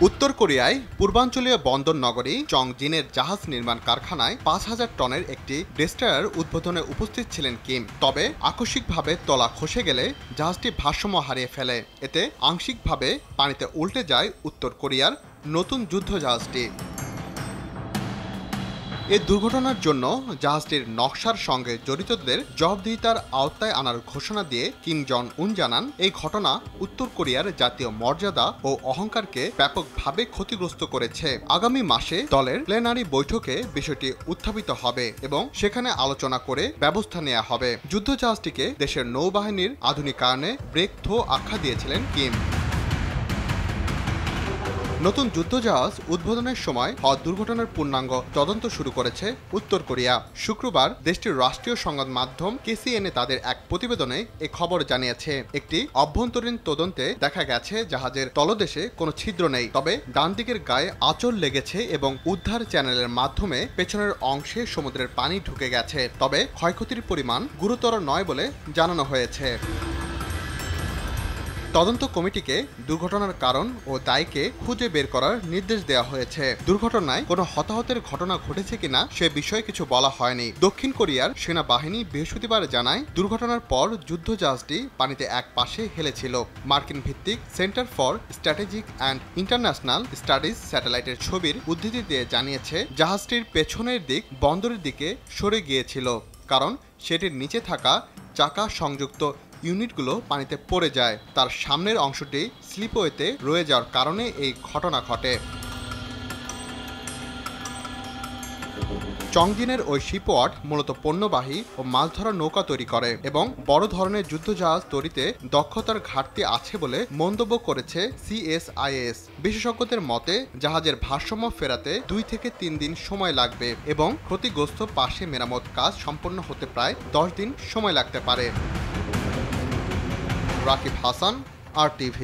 উত্তর কোরিয়ায় পূর্বাঞ্চলীয় বন্দর নগরী চংজিনের জাহাজ নির্মাণ কারখানায় ৫,০০০ টনের একটি ডেস্ট্রয়ার উদ্বোধনে উপস্থিত ছিলেন কিম। তবে আকস্মিকভাবে তলা খসে গেলে জাহাজটি ভারসাম্য হারিয়ে ফেলে। এতে আংশিকভাবে পানিতে উল্টে যায় উত্তর কোরিয়ার নতুন যুদ্ধজাহাজটি। এই দুর্ঘটনার জন্য জাহাজটির নকশার সঙ্গে জড়িতদের জবাবদিহিতার আওতায় আনার ঘোষণা দিয়ে কিম জং উন জানান, এই ঘটনা উত্তর কোরিয়ার জাতীয় মর্যাদা ও অহংকারকে ব্যাপকভাবে ক্ষতিগ্রস্ত করেছে। আগামী মাসে দলের প্লেনারি বৈঠকে বিষয়টি উত্থাপিত হবে এবং সেখানে আলোচনা করে ব্যবস্থা নেওয়া হবে। যুদ্ধজাহাজটিকে দেশের নৌবাহিনীর আধুনিকায়নে ব্রেক থ্রো আখ্যা দিয়েছিলেন কিম। নতুন যুদ্ধজাহাজ উদ্বোধনের সময় হওয়া দুর্ঘটনার পূর্ণাঙ্গ তদন্ত শুরু করেছে উত্তর কোরিয়া। শুক্রবার দেশটির রাষ্ট্রীয় সংবাদ মাধ্যম কেসিএনএ তাদের এক প্রতিবেদনে এ খবর জানিয়েছে। একটি অভ্যন্তরীণ তদন্তে দেখা গেছে জাহাজের তলদেশে কোনো ছিদ্র নেই, তবে ডান দিকের গায়ে আঁচড় লেগেছে এবং উদ্ধার চ্যানেলের মাধ্যমে পেছনের অংশে সমুদ্রের পানি ঢুকে গেছে। তবে ক্ষয়ক্ষতির পরিমাণ গুরুতর নয় বলে জানানো হয়েছে। তদন্ত কমিটিকে দুর্ঘটনার কারণ ও দায়কে খুঁজে বের করার নির্দেশ দেওয়া হয়েছে। দুর্ঘটনায় কোনো হতাহতের ঘটনা ঘটেছে কিনা সে বিষয়ে কিছু বলা হয়নি। দক্ষিণ কোরিয়ার সেনাবাহিনী বৃহস্পতিবার জানায়, দুর্ঘটনার পর যুদ্ধজাহাজটি পানিতে এক পাশে হেলেছিল। মার্কিন ভিত্তিক centre for strategic and international studies স্যাটেলাইটের ছবির উদ্ধৃতি দিয়ে জানিয়েছে, জাহাজটির পেছনের দিক বন্দরের দিকে সরে গিয়েছিল, কারণ সেটির নিচে থাকা চাকা সংযুক্ত ইউনিটগুলো পানিতে পড়ে যায়। তার সামনের অংশটি স্লিপওয়েতে রয়ে যাওয়ার কারণে এই ঘটনা ঘটে। চংজিনের ওই শিপওয়ার্ড মূলত পণ্যবাহী ও মাছ ধরার নৌকা তৈরি করে এবং বড় ধরনের যুদ্ধজাহাজ তৈরিতে দক্ষতার ঘাটতি আছে বলে মন্তব্য করেছে সিএসআইএস। বিশেষজ্ঞদের মতে, জাহাজের ভারসাম্য ফেরাতে 2 থেকে 3 দিন সময় লাগবে এবং ক্ষতিগ্রস্ত পাশে মেরামত কাজ সম্পন্ন হতে প্রায় 10 দিন সময় লাগতে পারে। রাকিব হাসান, RTV।